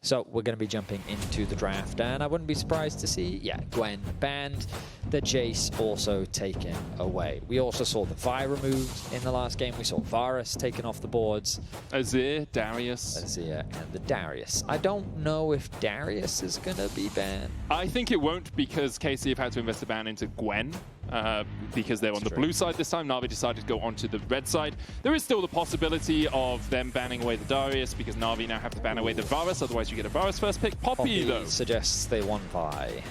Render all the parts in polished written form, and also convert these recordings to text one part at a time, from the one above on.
So we're going to be jumping into the draft, and I wouldn't be surprised to see, Gwen banned, the Jace also taken away. We also saw the Vi removed in the last game. We saw Varus taken off the boards. Azir, Darius. Azir and the Darius. I don't know if Darius is going to be banned. I think it won't, because KC have had to invest a ban into Gwen. Because they're on the blue side this time. Na'Vi decided to go onto the red side. There is still the possibility of them banning away the Darius, because Na'Vi now have to ban away the Varus, otherwise you get a Varus first pick. Poppy though suggests they want Vi.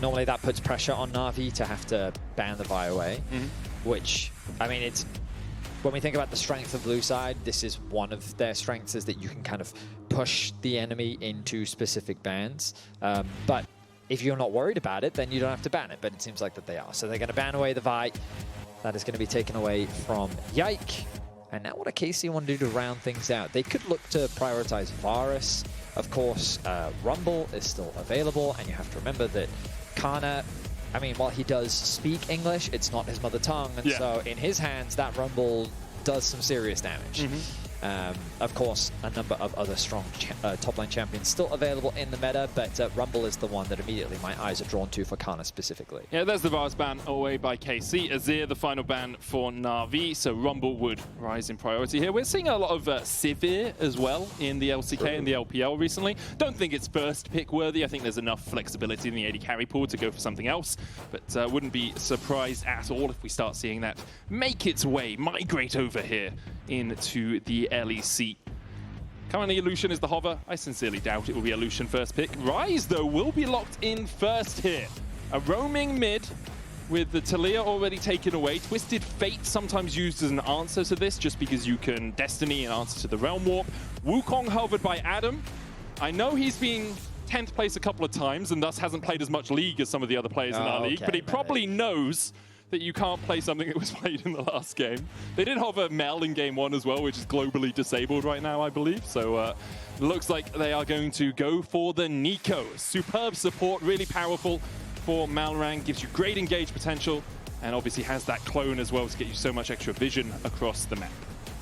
Normally that puts pressure on Na'Vi to have to ban the Vi away, which, I mean, it's, when we think about the strength of blue side, this is one of their strengths, is that you can kind of push the enemy into specific bans. But if you're not worried about it, then you don't have to ban it, but it seems like that they are. So they're going to ban away the Vi. That is going to be taken away from Yike. And now what do KC want to do to round things out? They could look to prioritize Varus. Of course, Rumble is still available, and you have to remember that Canna, I mean, while he does speak English, it's not his mother tongue, and so in his hands, that Rumble does some serious damage. Of course, a number of other strong top-lane champions still available in the meta, but Rumble is the one that immediately my eyes are drawn to for Canna specifically. Yeah, there's the Varus ban away by KC. Azir, the final ban for Na'Vi, so Rumble would rise in priority here. We're seeing a lot of Sivir as well in the LCK and the LPL recently. Don't think it's first pick worthy. I think there's enough flexibility in the AD carry pool to go for something else, but wouldn't be surprised at all if we start seeing that make its way, migrate over here into the LEC. Currently, Lucian is the hover. I sincerely doubt it will be a Lucian first pick. Ryze, though, will be locked in first here. A roaming mid with the Talia already taken away. Twisted Fate sometimes used as an answer to this, just because you can Destiny an answer to the Realm Warp. Wukong hovered by Adam. I know he's been 10th place a couple of times and thus hasn't played as much League as some of the other players in our league, but he probably knows that you can't play something that was played in the last game. They did hover Mel in game 1 as well, which is globally disabled right now, I believe. So looks like they are going to go for the Neeko. Superb support, really powerful for Malrang, gives you great engage potential, and obviously has that clone as well to get you so much extra vision across the map.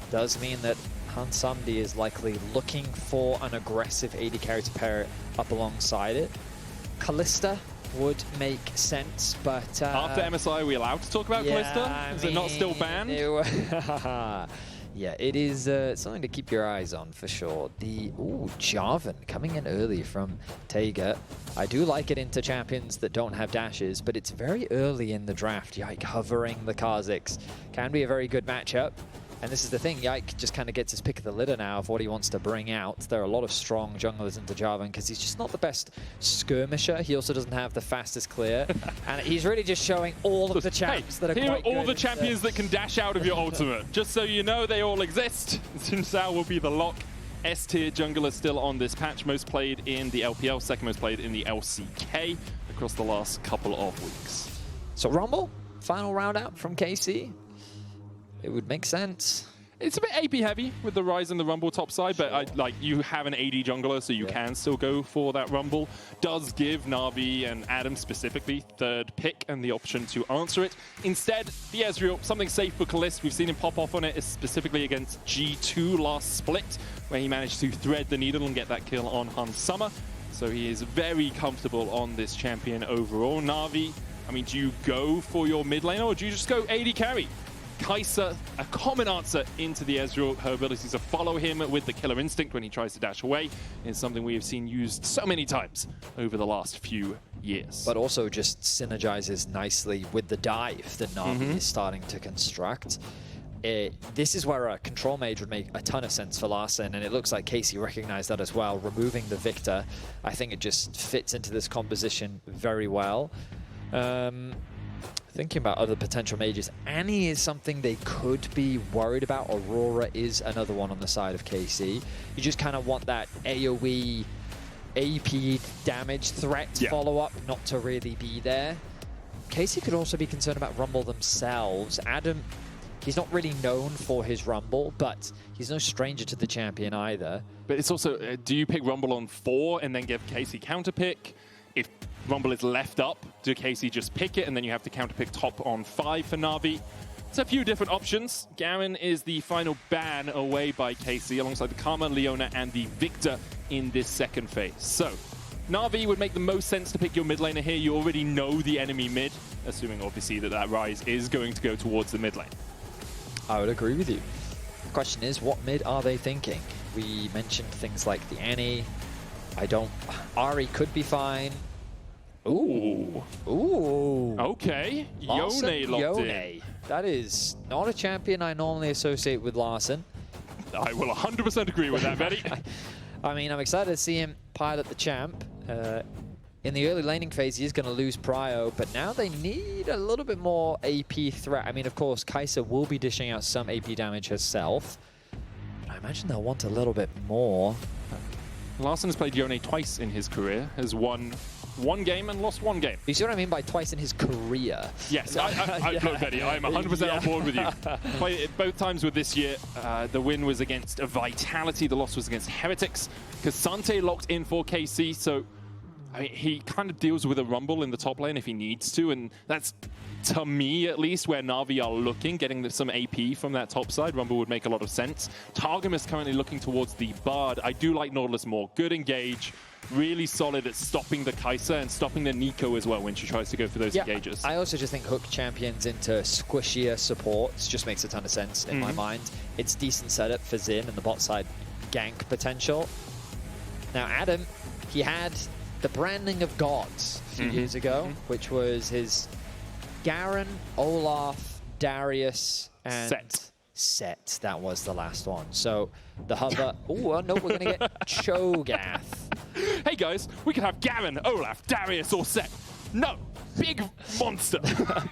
Does mean that Hansamdi is likely looking for an aggressive AD carry to pair it up alongside it. Caliste would make sense, but after MSI, are we allowed to talk about Caliste? Is it not still banned? Yeah, it is something to keep your eyes on for sure. The Jarvan coming in early from Thayger. I do like it into champions that don't have dashes, but it's very early in the draft. Yike hovering the Kha'Zix can be a very good matchup. And this is the thing, Yike just kind of gets his pick of the litter now of what he wants to bring out. There are a lot of strong junglers into Jarvan because he's just not the best skirmisher. He also doesn't have the fastest clear. And he's really just showing all of the champs that are quite good. Here are all the champions that can dash out of your ultimate. Just so you know, they all exist. Zhao will be the lock. S-tier jungler still on this patch. Most played in the LPL, second most played in the LCK across the last couple of weeks. So Rumble, final round out from KC. It would make sense. It's a bit AP heavy with the Ryze and the Rumble top side, but like you have an AD jungler, so you can still go for that Rumble. Does give Na'Vi and Adam specifically third pick and the option to answer it. Instead, the Ezreal, something safe for Caliste. We've seen him pop off on it, specifically against G2 last split, where he managed to thread the needle and get that kill on Hans Summer. So he is very comfortable on this champion overall. Na'Vi, I mean, do you go for your mid lane or do you just go AD carry? Kai'Sa, a common answer into the Ezreal. Her ability to follow him with the killer instinct when he tries to dash away is something we have seen used so many times over the last few years. But also just synergizes nicely with the dive that Na'Vi is starting to construct. This is where a control mage would make a ton of sense for Larssen, and it looks like KC recognized that as well, removing the Victor. I think it just fits into this composition very well. Thinking about other potential mages, Annie is something they could be worried about. Aurora is another one on the side of KC. You just kind of want that AoE, AP damage threat follow-up not to really be there. KC could also be concerned about Rumble themselves. Adam, he's not really known for his Rumble, but he's no stranger to the champion either. But it's also, do you pick Rumble on 4 and then give KC counter pick? If Rumble is left up, do KC just pick it and then you have to counter pick top on 5 for Na'Vi? It's a few different options. Garen is the final ban away by KC alongside the Karma, Leona, and the Victor in this second phase. So, Na'Vi would make the most sense to pick your mid laner here. You already know the enemy mid, assuming obviously that Ryze is going to go towards the mid lane. I would agree with you. The question is, what mid are they thinking? We mentioned things like the Annie. Ahri could be fine. Ooh. Ooh. Okay. Larssen, Yone locked in. That is not a champion I normally associate with Larssen. I will 100% agree with that, Betty. I mean, I'm excited to see him pilot the champ. In the early laning phase, he is going to lose prio, but now they need a little bit more AP threat. I mean, of course, Kai'Sa will be dishing out some AP damage herself. But I imagine they'll want a little bit more. Larssen has played Yone twice in his career, has won one game and lost one game. You see what I mean by twice in his career? Yes, look, Betty, I'm 100% on board with you. Played it both times with this year. The win was against Vitality, the loss was against Heretics. K'Sante locked in for KC, so I mean, he kind of deals with a rumble in the top lane if he needs to, and that's, to me at least, where Na'Vi are looking, getting some AP from that top side. Rumble would make a lot of sense. Targamas currently looking towards the Bard. I do like Nautilus more. Good engage, really solid at stopping the Kai'Sa and stopping the Neeko as well when she tries to go for those engages. I also just think hook champions into squishier supports just makes a ton of sense in my mind. It's decent setup for Xin and the bot side gank potential. Now Adam, he had the branding of gods a few years ago, which was his Garen, Olaf, Darius, and Set. That was the last one. So the hover. Oh no, we're gonna get Cho'Gath. Hey guys, we could have Garen, Olaf, Darius, or Set. No, big monster.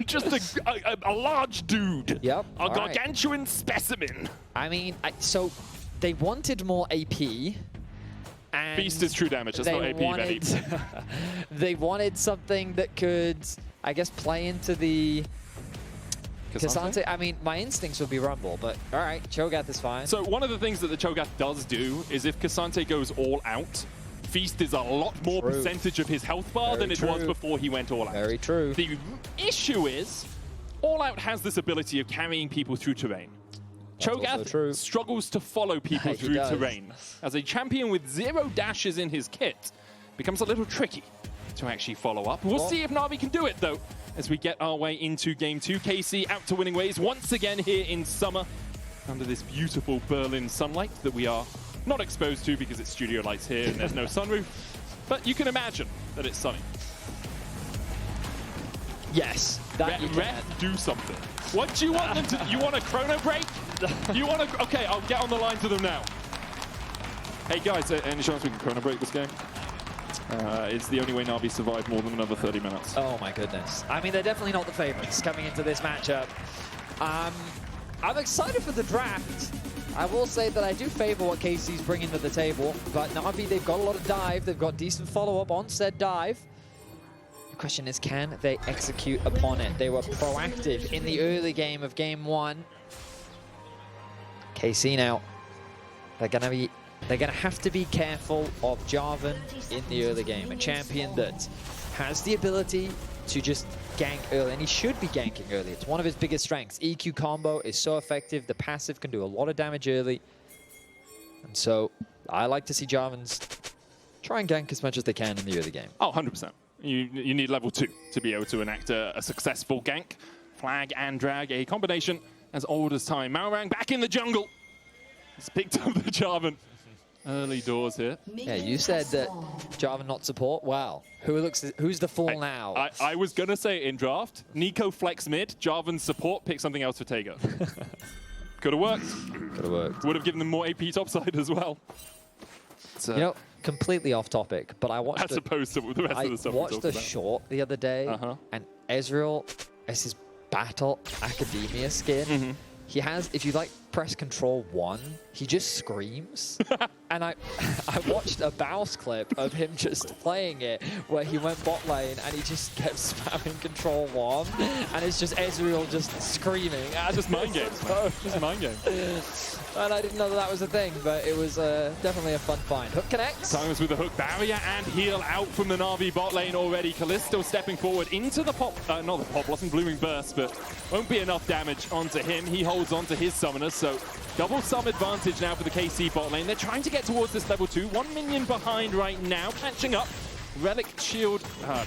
Just a large dude. Yep. A gargantuan specimen. I mean, so they wanted more AP. And Feast is true damage, that's not AP, Betty. They wanted something that could, I guess, play into the K'Sante. I mean, my instincts would be Rumble, but all right, Cho'Gath is fine. So one of the things that the Cho'Gath does do is if K'Sante goes all out, Feast is a lot more percentage of his health bar than it was before he went all out. Very true. The issue is, all out has this ability of carrying people through terrain. Cho'Gath struggles to follow people through terrain. As a champion with 0 dashes in his kit, becomes a little tricky to actually follow up. We'll see if Na'Vi can do it, though, as we get our way into Game 2. KC out to winning ways once again here in summer, under this beautiful Berlin sunlight that we are not exposed to because it's studio lights here and there's no sunroof. But you can imagine that it's sunny. Yes, Ref, do something. What do you want them to? You want a chrono break? You want to? Okay, I'll get on the line to them now. Hey guys, any chance we can chrono break this game? It's the only way Na'Vi survive more than another 30 minutes. Oh my goodness. I mean, they're definitely not the favorites coming into this matchup. I'm excited for the draft. I will say that I do favor what KC's bringing to the table, but Na'Vi, they've got a lot of dive. They've got decent follow-up on said dive. The question is, can they execute upon it? They were proactive in the early game of Game 1. KC now, they're gonna have to be careful of Jarvan in the early game. A champion that has the ability to just gank early, and he should be ganking early. It's one of his biggest strengths. EQ combo is so effective. The passive can do a lot of damage early. And so I like to see Jarvans try and gank as much as they can in the early game. Oh, 100%. You need level 2 to be able to enact a successful gank. Flag and drag, a combination as old as time. Malrang back in the jungle. He's picked up the Jarvan. Early doors here. Yeah, you said that Jarvan not support. Wow. Who's the fool now? I was going to say in draft, Neeko flex mid, Jarvan support, pick something else for Thayger. Could have worked. Could have worked. Would have given them more AP topside as well. You know, completely off topic, but I watched as opposed to the rest of the stuff. I watched the short the other day, and Ezreal, as his Battle Academia skin, he has, if you like press Control 1, he just screams. And I watched a Baus clip of him just playing it where he went bot lane and he just kept spamming Control 1 and it's just Ezreal just screaming. Just mind games, just mind games. And I didn't know that was a thing, but it was definitely a fun find. Hook connects. Targamas with the hook barrier and heal out from the Na'Vi bot lane already. Caliste stepping forward into the pop, not the pop blossom, blooming burst, but won't be enough damage onto him. He holds onto his summoners, so double sum advantage now for the KC bot lane. They're trying to get towards this level 2. 1 minion behind right now, catching up. Relic Shield,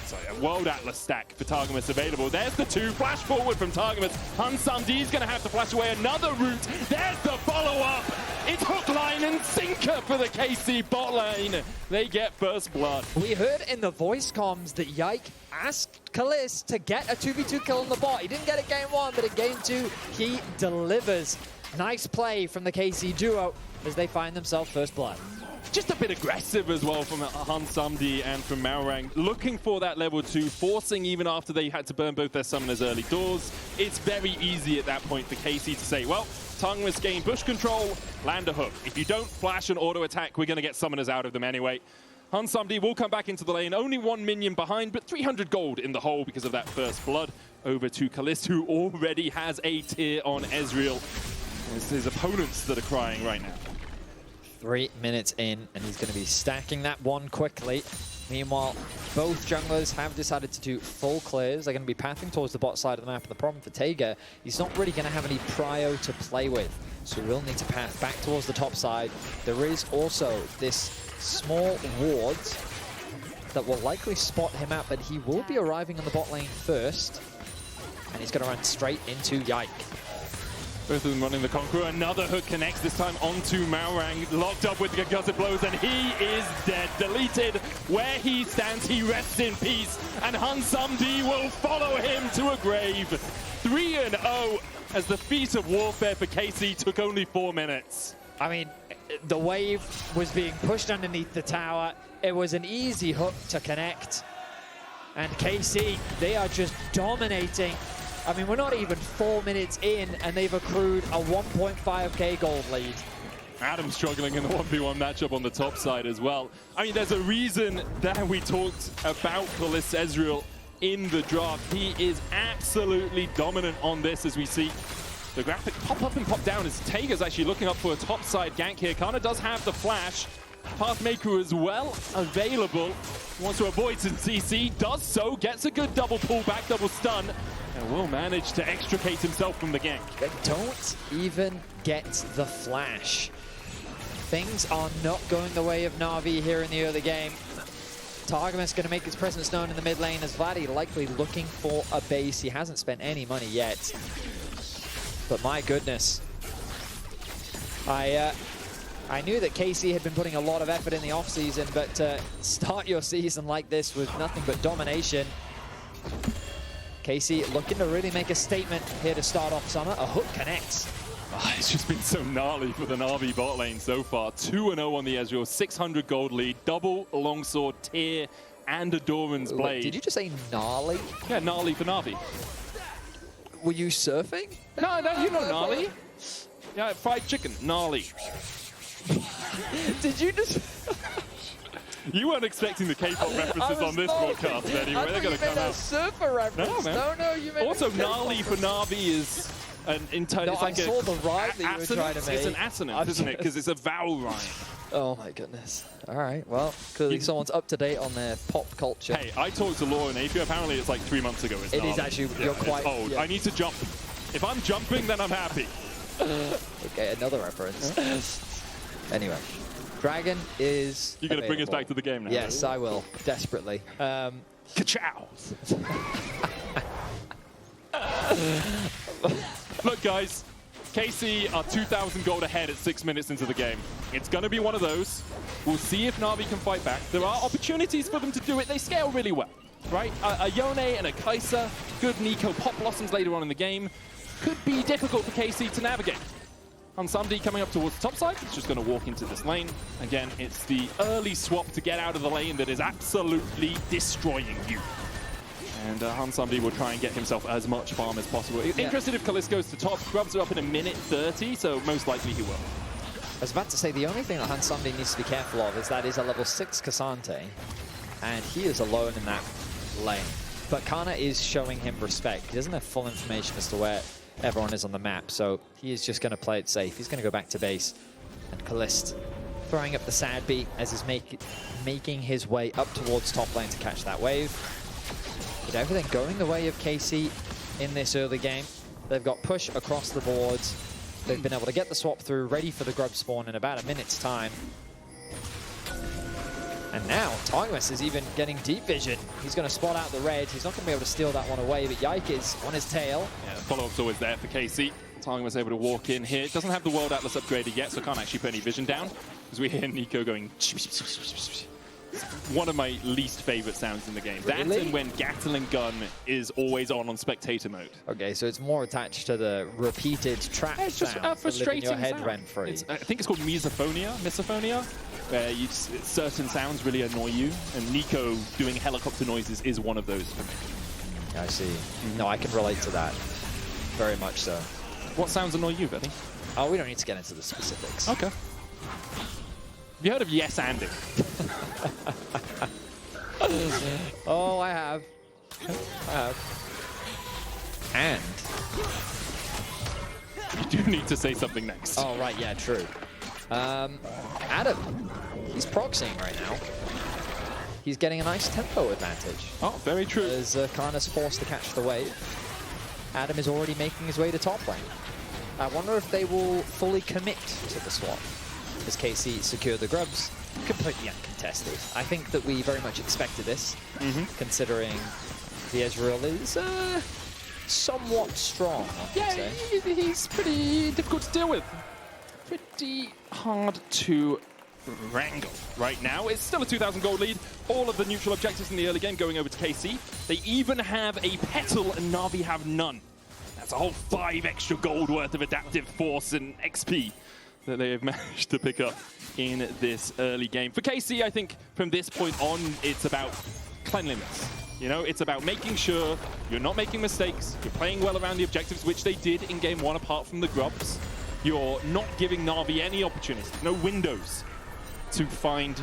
sorry, World Atlas stack for Targamas available. There's the 2, flash forward from Targamas. Hunsumdi's gonna have to flash away another route. There's the follow-up. It's hook, line, and sinker for the KC bot lane. They get first blood. We heard in the voice comms that Yike asked Caliste to get a 2v2 kill on the bot. He didn't get it game 1, but in game 2, he delivers. Nice play from the KC duo as they find themselves first blood. Just a bit aggressive as well from Hunsumdi and from Malrang, looking for that level 2, forcing even after they had to burn both their summoners early doors. It's very easy at that point for KC to say, well, Targamas gain bush control, land a hook. If you don't flash an auto attack, we're going to get summoners out of them anyway. Hunsumdi will come back into the lane, only 1 minion behind, but 300 gold in the hole because of that first blood over to Caliste, who already has a tier on Ezreal. It's his opponents that are crying right now. 3 minutes in, and he's going to be stacking that one quickly. Meanwhile, both junglers have decided to do full clears. They're going to be pathing towards the bot side of the map, and the problem for Thayger, he's not really going to have any prio to play with, so he will need to path back towards the top side. There is also this small ward that will likely spot him out, but he will be arriving on the bot lane first, and he's going to run straight into Yike. Both of them running the Conqueror. Another hook connects, this time onto Malrang. Locked up with the concussive blows, and he is dead. Deleted. Where he stands, he rests in peace. And Hunsumdi will follow him to a grave. 3-0 as the feat of warfare for KC took only 4 minutes. I mean, the wave was being pushed underneath the tower. It was an easy hook to connect. And KC, they are just dominating. I mean, we're not even 4 minutes in, and they've accrued a 1.5k gold lead. Adam struggling in the 1v1 matchup on the top side as well. I mean, there's a reason that we talked about Caliste Ezreal in the draft. He is absolutely dominant on this, as we see the graphic pop up and pop down as Thayger's actually looking up for a top side gank here. Canna does have the flash. Pathmaker as well available. Wants to avoid some CC, does so, gets a good double pull back, double stun, and will manage to extricate himself from the gank. They don't even get the flash. Things are not going the way of Na'Vi here in the early game. Targamas going to make his presence known in the mid lane as Vladi likely looking for a base. He hasn't spent any money yet. But my goodness. I knew that KC had been putting a lot of effort in the offseason, but to start your season like this with nothing but domination, KC looking to really make a statement here to start off summer. A hook connects. Oh, it's just been so gnarly for the Na'Vi bot lane so far. 2-0 on the Ezreal, 600 gold lead, double longsword tier, and a Doran's blade. Did you just say gnarly? Yeah, gnarly for Na'Vi. Were you surfing? No, you know gnarly. Yeah, fried chicken, gnarly. Did you just... You weren't expecting the K-pop references on this broadcast anyway. They're going to come out. Surfer reference. No, man. No, you meant also, gnarly for Na'Vi is an entire... No, it's like I saw the rhyme that you were trying to make. It's an assonance, isn't it? Because it's a vowel rhyme. Oh my goodness. All right, well, clearly someone's up to date on their pop culture. Hey, I talked to Laure and AP. Apparently, it's like 3 months ago. It is actually, you're quite... old. Yeah. I need to jump. If I'm jumping, then I'm happy. Okay, another reference. Anyway, Dragon is You're going to bring us back to the game now? Yes, I will. Desperately. Ka-chow! Look, guys. KC are 2,000 gold ahead at 6 minutes into the game. It's going to be one of those. We'll see if Na'Vi can fight back. There are opportunities for them to do it. They scale really well, right? A Yone and a Kai'Sa, good Neeko pop blossoms later on in the game. Could be difficult for KC to navigate. Hunsumdi coming up towards the top side. It's just going to walk into this lane. Again, it's the early swap to get out of the lane that is absolutely destroying you. And Hansumdi will try and get himself as much farm as possible. Interested if Caliste goes to top. Grubs are up in a minute 30, so most likely he will. I was about to say, the only thing that Hansumdi needs to be careful of is that is a level 6 Cassante, and he is alone in that lane. But Canna is showing him respect. He doesn't have full information as to where everyone is on the map, so he is just going to play it safe. He's going to go back to base, and Caliste throwing up the sad beat as he's making his way up towards top lane to catch that wave. With everything going the way of KC in this early game, they've got push across the boards. They've been able to get the swap through, ready for the grub spawn in about a minute's time. And now, Targamas is even getting deep vision. He's going to spot out the red. He's not going to be able to steal that one away, but Yike is on his tail. Yeah, the follow-up's always there for KC. Targamas able to walk in here. Doesn't have the World Atlas upgraded yet, so can't actually put any vision down. As we hear Neeko going... One of my least favorite sounds in the game. Really? That and when Gatling gun is always on spectator mode. Okay, so it's more attached to the repeated trap it's just sound a frustrating your head sound. Rent free. I think it's called misophonia, where certain sounds really annoy you, and Neeko doing helicopter noises is one of those for me. I see. No, I can relate to that. Very much so. What sounds annoy you, Vedi? Oh, we don't need to get into the specifics. Okay. Have you heard of yes anding? Oh, I have. And you do need to say something next. Oh, right, yeah, true. Adam, he's proxying right now. He's getting a nice tempo advantage. Oh, very true. As Canna's forced to catch the wave. Adam is already making his way to top lane. I wonder if they will fully commit to the swap. As KC secure the grubs, completely uncontested. I think that we very much expected this, considering the Ezreal is somewhat strong, I would say. He's pretty difficult to deal with. Pretty hard to wrangle right now. It's still a 2,000 gold lead. All of the neutral objectives in the early game going over to KC. They even have a petal and Navi have none. That's a whole 5 extra gold worth of adaptive force and XP that they have managed to pick up in this early game. For KC, I think from this point on, it's about cleanliness. You know, it's about making sure you're not making mistakes, you're playing well around the objectives, which they did in game 1 apart from the grubs. You're not giving Navi any opportunities, no windows to find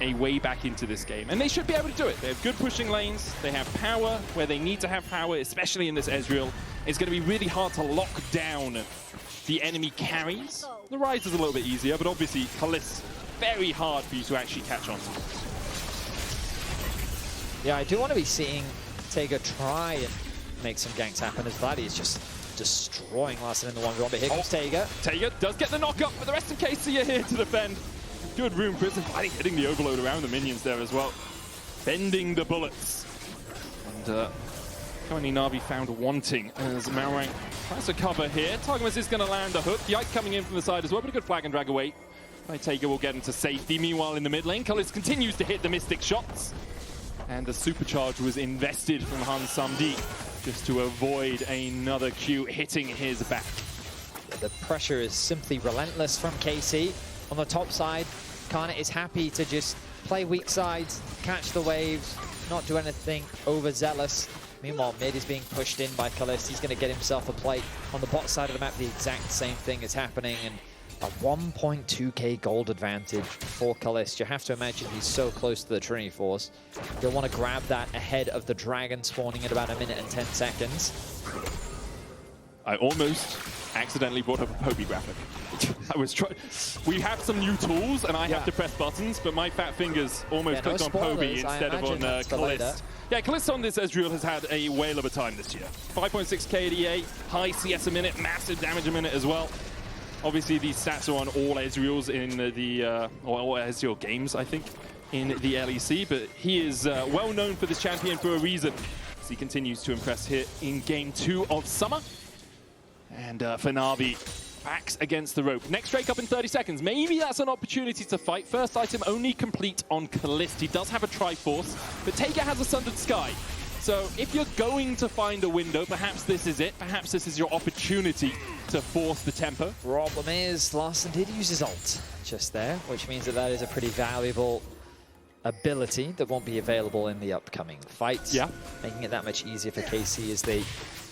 a way back into this game. And they should be able to do it. They have good pushing lanes, they have power where they need to have power, especially in this Ezreal. It's going to be really hard to lock down the enemy carries. The Ryze is a little bit easier, but obviously Caliste, very hard for you to actually catch on to. Yeah, I do want to be seeing Thayger try and make some ganks happen as Vladi is just destroying Larssen in the 1v1, but here comes Thayger. Thayger does get the knock-up, but the rest of KC are here to defend. Good room prison, Vladi hitting the overload around the minions there as well. Bending the bullets. And currently Navi found wanting as Malrang tries to cover here. Targamas is going to land a hook. Yike coming in from the side as well, but a good flag and drag away. Thayger will get him to safety. Meanwhile, in the mid lane, Caliste continues to hit the Mystic shots. And the supercharge was invested from Hansumdi just to avoid another Q hitting his back. The pressure is simply relentless from KC. On the top side, Canna is happy to just play weak sides, catch the waves, not do anything overzealous. Meanwhile, mid is being pushed in by Caliste. He's going to get himself a plate. On the bot side of the map, the exact same thing is happening. And a 1.2k gold advantage for Caliste. You have to imagine he's so close to the Trinity Force. You'll want to grab that ahead of the dragon spawning in about 1 minute and 10 seconds. I almost accidentally brought up a Poby graphic. I was trying. We have some new tools, and I have to press buttons, but my fat fingers almost clicked on Poby instead of on Caliste. Yeah, Caliste on this Ezreal has had a whale of a time this year. 5.6k ADA, high CS a minute, massive damage a minute as well. Obviously, these stats are on all Ezreals in all Ezreal games, I think, in the LEC, but he is well known for this champion for a reason, as he continues to impress here in Game 2 of Summer. And for Navi, backs against the rope. Next Drake up in 30 seconds. Maybe that's an opportunity to fight. First item only complete on Caliste. He does have a Triforce, but Thayger has a Sundered Sky. So if you're going to find a window, perhaps this is it. Perhaps this is your opportunity to force the tempo. Problem is, Larssen did use his ult just there, which means that that is a pretty valuable ability that won't be available in the upcoming fights. Yeah. Making it that much easier for KC as they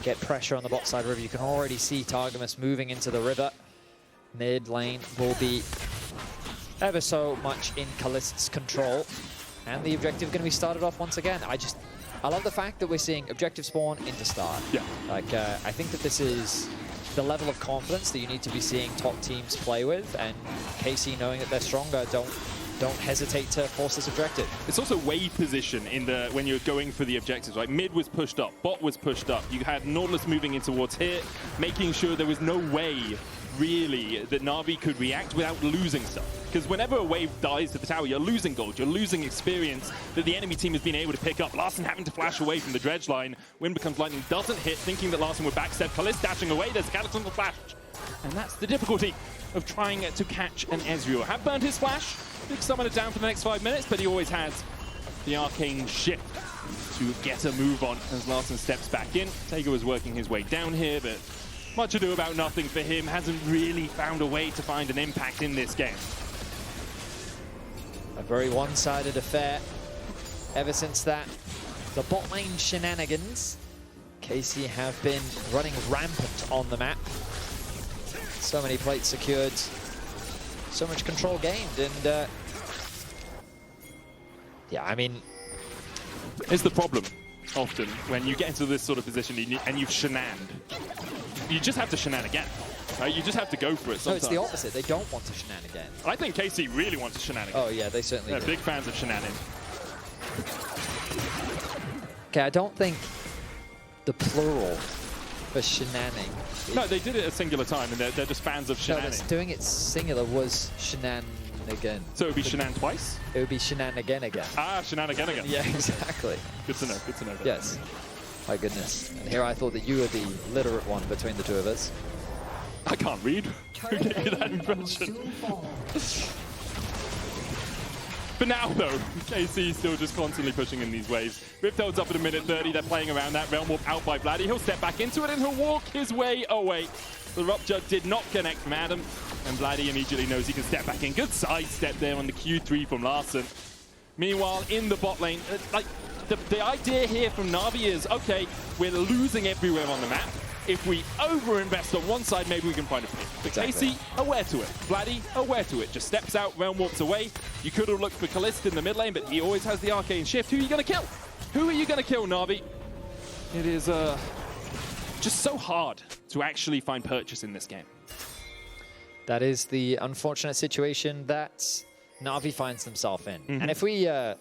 get pressure on the bot side river. You can already see Targamas moving into the river. Mid lane will be ever so much in Caliste's control. And the objective going to be started off once again. I love the fact that we're seeing objective spawn into start. Yeah. Like, I think that this is the level of confidence that you need to be seeing top teams play with, and KC, knowing that they're stronger, don't hesitate to force this objective. It's also wave position in the when you're going for the objectives. Like mid was pushed up, bot was pushed up. You had Nautilus moving in towards here, making sure there was no way really that Navi could react without losing stuff. Because whenever a wave dies to the tower, you're losing gold, you're losing experience that the enemy team has been able to pick up. Larssen having to flash away from the dredge line. Wind becomes lightning, doesn't hit, thinking that Larssen would backstep. Caliste dashing away, there's a cataclysm flash. And that's the difficulty of trying to catch an Ezreal. Have burned his flash, did summon it down for the next 5 minutes, but he always has the arcane shift to get a move on as Larssen steps back in. Thayger was working his way down here, but much ado about nothing for him. Hasn't really found a way to find an impact in this game. A very one-sided affair ever since that. The bot lane shenanigans. KC have been running rampant on the map. So many plates secured. So much control gained. And yeah, I mean, it's the problem often when you get into this sort of position and you've shenaned. You just have to shenan again. Right? You just have to go for it sometimes. No, it's the opposite. They don't want to shenan again. I think KC really wants to shenan again. Oh yeah, they certainly do. They're big fans of shenaning. Okay, I don't think the plural for shenanning. No, they did it a singular time, and they're just fans of shenanning. No, doing it singular was shenanigan. So it would be shenan twice? It would be shenanigan again. Ah, shenanigan again. Yeah, exactly. Good to know, good to know. Yes. My goodness. And here I thought that you were the literate one between the two of us. I can't read. Who gave you that impression? But now, though, KC still just constantly pushing in these waves. Rifthold's up at a minute 30. They're playing around that. Realm Warp out by Vladi. He'll step back into it and he'll walk his way away. The Rupture did not connect from Adam, and Vladi immediately knows he can step back in. Good sidestep there on the Q3 from Larssen. Meanwhile, in the bot lane, the idea here from Navi is, okay, we're losing everywhere on the map. If we overinvest on one side, maybe we can find a pick. But exactly. KC, aware to it. Vladi, aware to it. Just steps out, Realm Warps away. You could have looked for Caliste in the mid lane, but he always has the arcane shift. Who are you going to kill? Who are you going to kill, Navi? It is just so hard to actually find purchase in this game. That is the unfortunate situation that Navi finds themselves in. And if we... if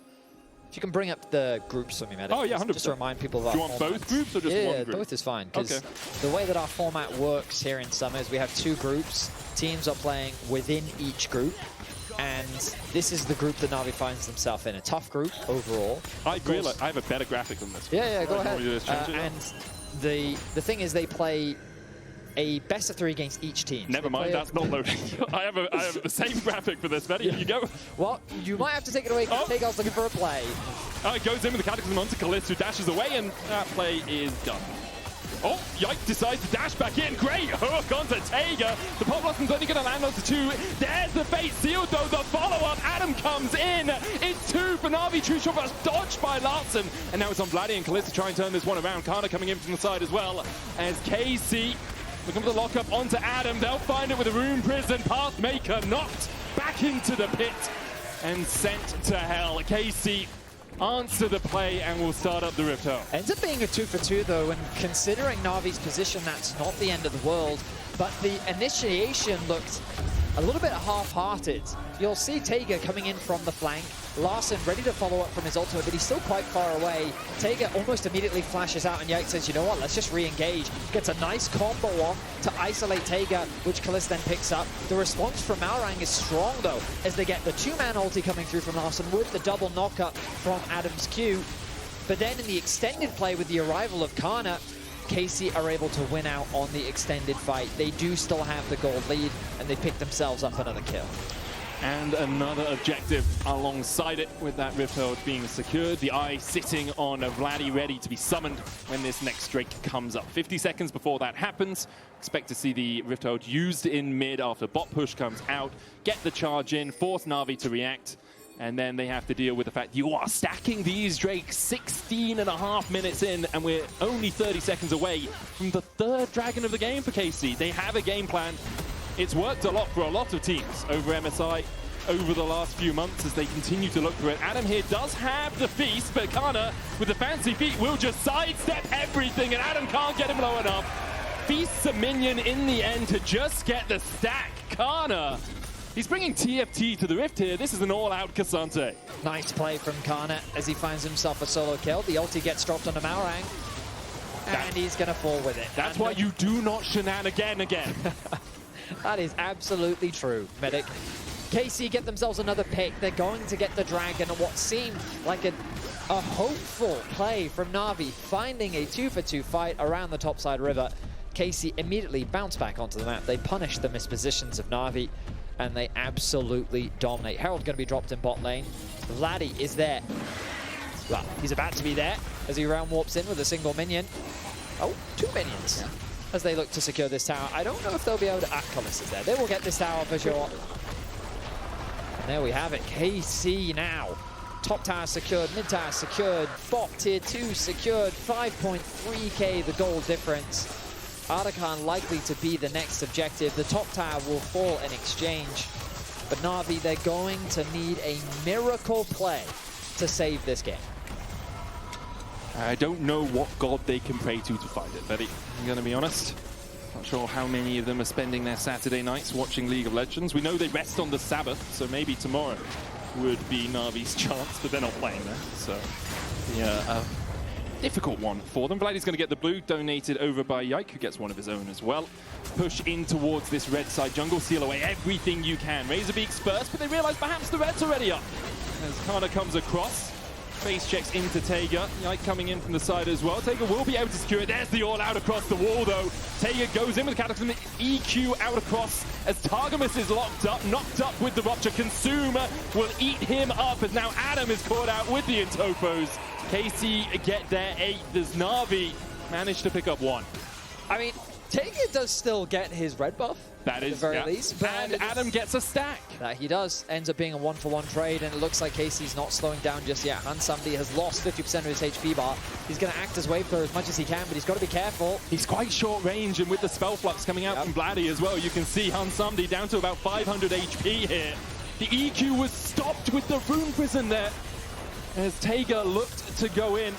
you can bring up the groups for me, Medic. Oh, yeah, 100%. Just to remind people of our Do you want both groups or just one group? Yeah, both is fine. Because okay. The way that our format works here in Summer is we have 2 groups. Teams are playing within each group. And this is the group that Navi finds themselves in. A tough group overall. I have a better graphic than this. Yeah, go ahead. And the thing is they play a best of 3 against each team. Never mind, that's not loading. I have the same graphic for this. Ready? Yeah. You go. Well, you might have to take it away because Thayger's looking for a play. It goes in with the Cataclysm onto Caliste, who dashes away, and that play is done. Oh, Yike decides to dash back in. Great hook onto Thayger. The Pop Blossom's only going to land onto 2. There's the fate sealed, though. The follow-up. Adam comes in. It's 2 for Navi. True shot was dodged by Larssen. And now it's on Vladi and Caliste to try and turn this one around. Canna coming in from the side as well. As KC looking for the lockup onto Adam. They'll find it with a Rune Prison. Pathmaker knocked back into the pit and sent to hell. KC answer the play and will start up the Rift Home. Ends up being a 2 for 2 though, and considering Navi's position, that's not the end of the world. But the initiation looked a little bit half-hearted. You'll see Thayger coming in from the flank. Larssen ready to follow up from his ultimate, but he's still quite far away. Thayger almost immediately flashes out, and Yike says, you know what, let's just re-engage. Gets a nice combo off to isolate Thayger, which Caliste then picks up. The response from Malrang is strong, though, as they get the 2-man ulti coming through from Larssen with the double knockup from Adam's Q. But then in the extended play with the arrival of Canna, KC are able to win out on the extended fight. They do still have the gold lead, and they pick themselves up another kill. And another objective alongside it, with that Rift Herald being secured. The Eye sitting on a Vladi ready to be summoned when this next Drake comes up. 50 seconds before that happens. Expect to see the Rift Herald used in mid after bot push comes out. Get the charge in, force Navi to react. And then they have to deal with the fact you are stacking these Drakes 16.5 minutes in, and we're only 30 seconds away from the third dragon of the game for KC. They have a game plan. It's worked a lot for a lot of teams over MSI over the last few months as they continue to look for it. Adam here does have the feast, but Canna, with the fancy feet, will just sidestep everything, and Adam can't get him low enough. Feasts a minion in the end to just get the stack. Canna, he's bringing TFT to the Rift here. This is an all-out Cassante. Nice play from Canna as he finds himself a solo kill. The ulti gets dropped onto Malrang, and he's going to fall with it. That's why you do not shenanigan again. That is absolutely true, Medic. KC get themselves another pick. They're going to get the dragon, and what seemed like a hopeful play from Navi, finding a 2-for-2 fight around the topside river. KC immediately bounce back onto the map. They punish the mispositions of Navi, and they absolutely dominate. Herald going to be dropped in bot lane. Vladi is there. Well, he's about to be there as he round warps in with a single minion. Oh, 2 minions as they look to secure this tower. I don't know if they'll be able to... Caliste is there. They will get this tower for sure. And there we have it. KC now. Top tower secured, mid tower secured, bot tier 2 secured, 5.3k the gold difference. Artican likely to be the next objective. The top tower will fall in exchange. But Navi, they're going to need a miracle play to save this game. I don't know what god they can pray to find it, Betty. I'm going to be honest. Not sure how many of them are spending their Saturday nights watching League of Legends. We know they rest on the Sabbath, so maybe tomorrow would be Navi's chance, but they're not playing there. So, yeah, difficult one for them. Vladi's going to get the blue, donated over by Yike, who gets one of his own as well. Push in towards this red side jungle, seal away everything you can. Razorbeaks first, but they realize perhaps the red's already up. As Canna comes across, face checks into Thayger. Yike coming in from the side as well. Thayger will be able to secure it. There's the all-out across the wall, though. Thayger goes in with the Cataclysm. EQ out across as Targamas is locked up, knocked up with the Rupture. Consumer will eat him up as now Adam is caught out with the Intopos. KC get their 8. Does Navi manage to pick up 1? I mean, Thayger does still get his red buff. That is, at the very least. But and Adam gets a stack. That he does. Ends up being a 1-for-1 trade, and it looks like KC's not slowing down just yet. Hansamdi has lost 50% of his HP bar. He's going to act as wave clear as much as he can, but he's got to be careful. He's quite short range, and with the spell flux coming out from Vladi as well, you can see Hansamdi down to about 500 HP here. The EQ was stopped with the Rune Prison there, as Thayger looked to go in.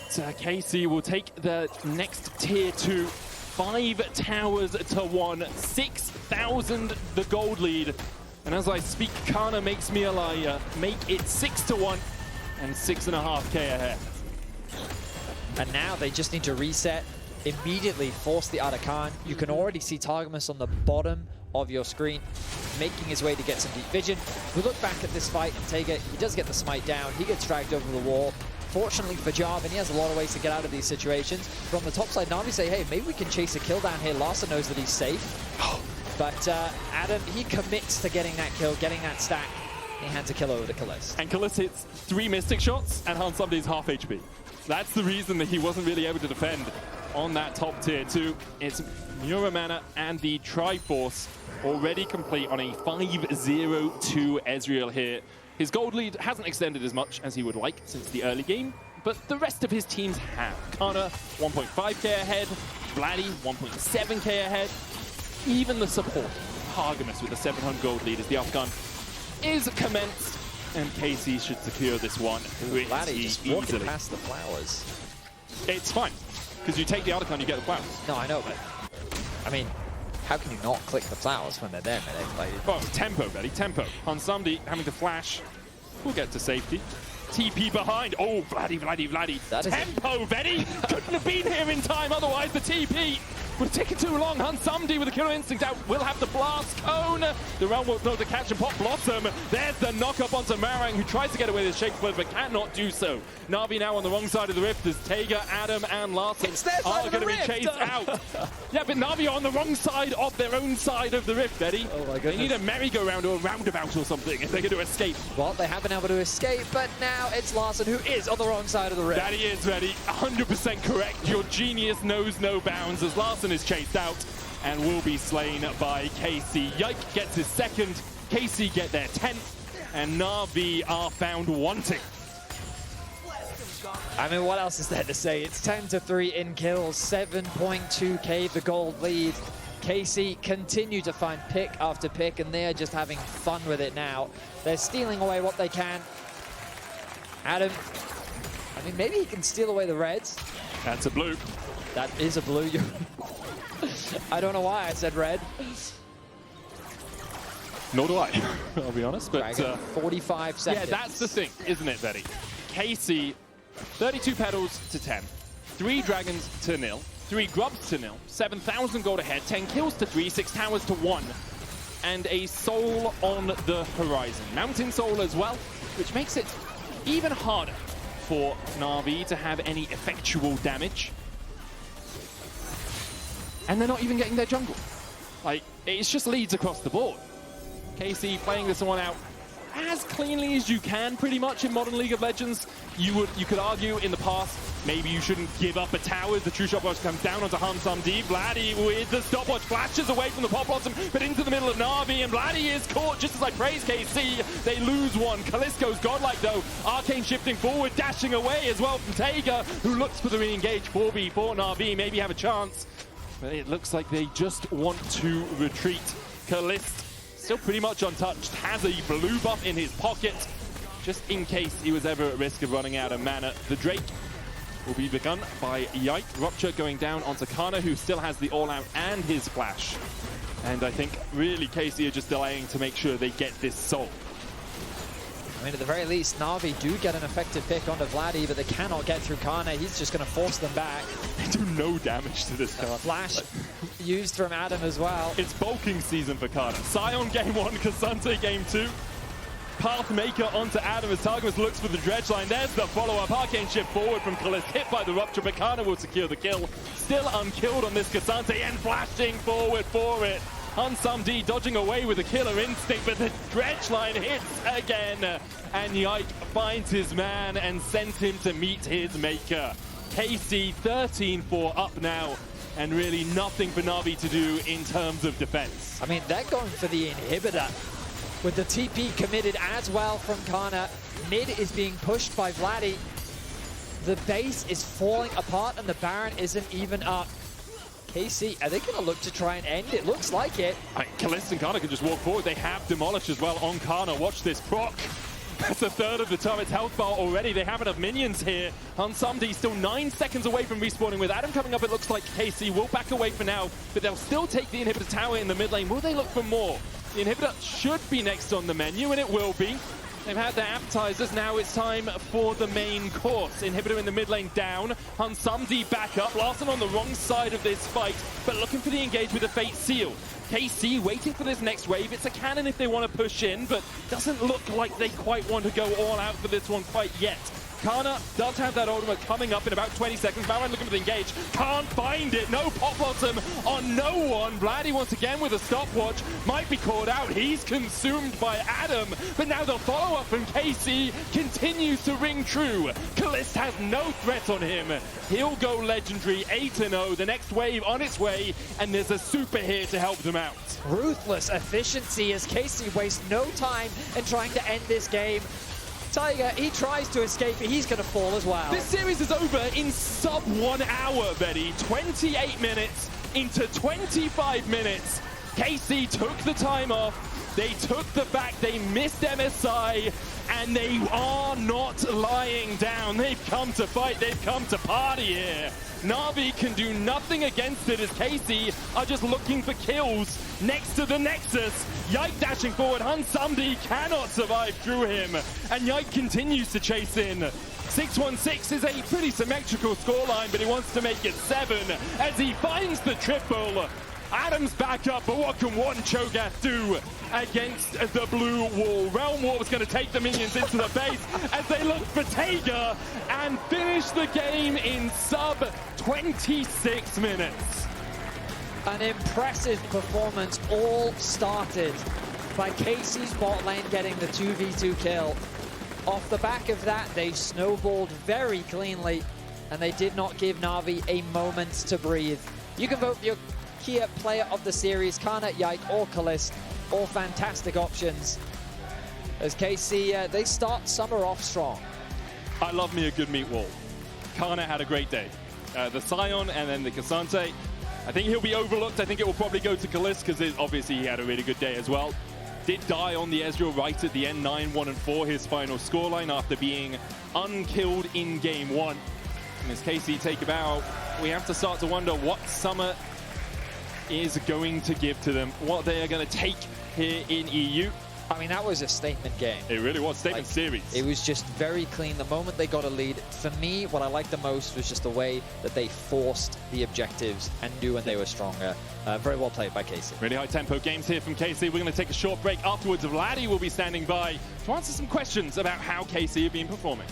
So KC will take the next tier 2. 5 towers to 1, 6,000 the gold lead. And as I speak, Canna makes me a liar. Make it 6-1 and 6.5k ahead. And now they just need to reset, immediately force the Artican. You can already see Targamas on the bottom of your screen, making his way to get some deep vision. We look back at this fight, and Thayger, he does get the smite down. He gets dragged over the wall. Fortunately for Jarvan, he has a lot of ways to get out of these situations. From the top side, Navi say, hey, maybe we can chase a kill down here. Larssen knows that he's safe. But Adam, he commits to getting that kill, getting that stack. He hands a kill over to Caliste. And Caliste hits 3 Mystic shots, and Hansamdi's half HP. That's the reason that he wasn't really able to defend on that top tier 2. It's Muramana and the Triforce already complete on a 5-0-2 Ezreal here. His gold lead hasn't extended as much as he would like since the early game, but the rest of his teams have. Canna, 1.5k ahead. Vladi, 1.7k ahead. Even the support, Targamas with a 700 gold lead as the Afghan is commenced, and KC should secure this one. Vladi just walking past the flowers. It's fine, because you take the Artican, you get the flowers. No, I know, but I mean, how can you not click the flowers when they're there, Medic? Like, oh, tempo, Betty, tempo. Hansamdi having to flash. We'll get to safety. TP behind. Oh, Vladi. Tempo, Betty! Couldn't have been here in time, otherwise the TP would have taken too long. Hansamdi with the killer instinct out will have the blast cone. The round will know to catch and pop Blossom. There's the knock up onto Malrang, who tries to get away with his shake split but cannot do so. Navi now on the wrong side of the rift as Thayger, Adam, and Larssen are going to be chased out. Yeah, but Navi are on the wrong side of their own side of the rift, Betty. Oh my goodness. They need a merry-go-round or a roundabout or something if they're going to escape. Well, they have been able to escape, but now it's Larssen who is on the wrong side of the rift. That he is, Betty. 100% correct. Your genius knows no bounds as Larssen is chased out and will be slain by KC. Yike gets his second. KC get their 10th. and Na'Vi are found wanting. I mean, what else is there to say? It's 10-3 in kills, 7.2k the gold lead. KC continue to find pick after pick, and they're just having fun with it now. They're stealing away what they can. Adam, I mean, maybe he can steal away the reds. That's a blue. That is a blue. I don't know why I said red. Nor do I, I'll be honest. But 45 seconds. Yeah, that's the thing, isn't it, Vedi? KC, 32 petals to 10, 3 dragons to 0, 3 grubs to 0, 7,000 gold ahead, 10 kills to 3, 6 towers to 1, and a soul on the horizon. Mountain soul as well, which makes it even harder for Na'Vi to have any effectual damage. And they're not even getting their jungle. Like, it's just leads across the board. KC playing this one out as cleanly as you can, pretty much, in modern League of Legends. You could argue in the past, maybe you shouldn't give up a tower. The true stopwatch comes down onto Hansumdi. Vladi with the stopwatch flashes away from the Pop Blossom, but into the middle of Na'Vi, and Vladi is caught just as I praise KC. They lose one. Kalisto's godlike though. Arcane shifting forward, dashing away as well from Thayger, who looks for the re-engage 4v for Na'Vi, maybe have a chance. But it looks like they just want to retreat. Caliste, still pretty much untouched, has a blue buff in his pocket, just in case he was ever at risk of running out of mana. The Drake will be begun by Yike. Rupture going down onto Canna, who still has the all-out and his flash. And I think really KC are just delaying to make sure they get this soul. I mean, at the very least, Na'Vi do get an effective pick onto Vladi, but they cannot get through Canna. He's just going to force them back. They do no damage to this card. Flash used from Adam as well. It's bulking season for Canna. Sion game 1, Kasante game 2. Pathmaker onto Adam as Targamas looks for the dredge line. There's the follow-up. Arcane shift forward from Caliste, hit by the Rupture, but Canna will secure the kill. Still unkilled on this Kasante, and flashing forward for it. Hansumdi dodging away with a killer instinct, but the dredge line hits again. And Yike finds his man and sends him to meet his maker. KC 13-4 up now, and really nothing for Na'Vi to do in terms of defense. I mean, they're going for the inhibitor with the TP committed as well from Canna. Mid is being pushed by Vladi. The base is falling apart and the Baron isn't even up. KC, are they going to look to try and end? It looks like it. Caliste and Canna can just walk forward. They have Demolish as well on Canna. Watch this proc. That's a third of the turret's health bar already. They have enough minions here. Hansumdi still 9 seconds away from respawning. With Adam coming up, it looks like KC will back away for now, but they'll still take the inhibitor tower in the mid lane. Will they look for more? The inhibitor should be next on the menu, and it will be. They've had their appetizers, now it's time for the main course. Inhibitor in the mid lane down, Hansumdi back up, Larssen on the wrong side of this fight, but looking for the engage with a Fate Seal. KC waiting for this next wave. It's a cannon if they want to push in, but doesn't look like they quite want to go all out for this one quite yet. Canna does have that ultimate coming up in about 20 seconds. Malrang looking for the engage. Can't find it. No pop bottom on no one. Vladi once again with a stopwatch. Might be caught out. He's consumed by Adam. But now the follow-up from KC continues to ring true. Caliste has no threat on him. He'll go legendary 8-0. The next wave on its way. And there's a super here to help them out. Ruthless efficiency as KC wastes no time in trying to end this game. Thayger, he tries to escape, but he's going to fall as well. This series is over in sub 1 hour, Vedi. 28 minutes into 25 minutes. KC took the time off. They took the back. They missed MSI, and they are not lying down. They've come to fight. They've come to party here. Na'Vi can do nothing against it as KC are just looking for kills next to the Nexus. Yike dashing forward. Hansumdi cannot survive through him, and Yike continues to chase in. 6-1-6 is a pretty symmetrical scoreline, but he wants to make it 7 as he finds the triple. Adam's back up, but what can one Cho'Gath do against the blue wall? Realm War was going to take the minions into the base as they look for Thayger and finish the game in sub 26 minutes. An impressive performance, all started by KC's bot lane getting the 2v2 kill. Off the back of that, they snowballed very cleanly, and they did not give Na'Vi a moment to breathe. You can vote for your Kia player of the series, Canna, Yike, or Caliste. All fantastic options. as KC, they start summer off strong. I love me a good meat wall. Canna had a great day. The Scion and then the Cassante. I think he'll be overlooked. I think it will probably go to Caliste because obviously he had a really good day as well. Did die on the Ezreal right at the end, 9-1-4, his final scoreline after being unkilled in game 1. And as KC take about, we have to start to wonder what Summer is going to give to them, what they are going to take here in EU. I mean, that was a statement game. It really was, statement series. It was just very clean. The moment they got a lead, for me, what I liked the most was just the way that they forced the objectives and knew when they were stronger. Very well played by KC. Really high tempo games here from KC. We're going to take a short break. Afterwards, Vladi will be standing by to answer some questions about how KC have been performing.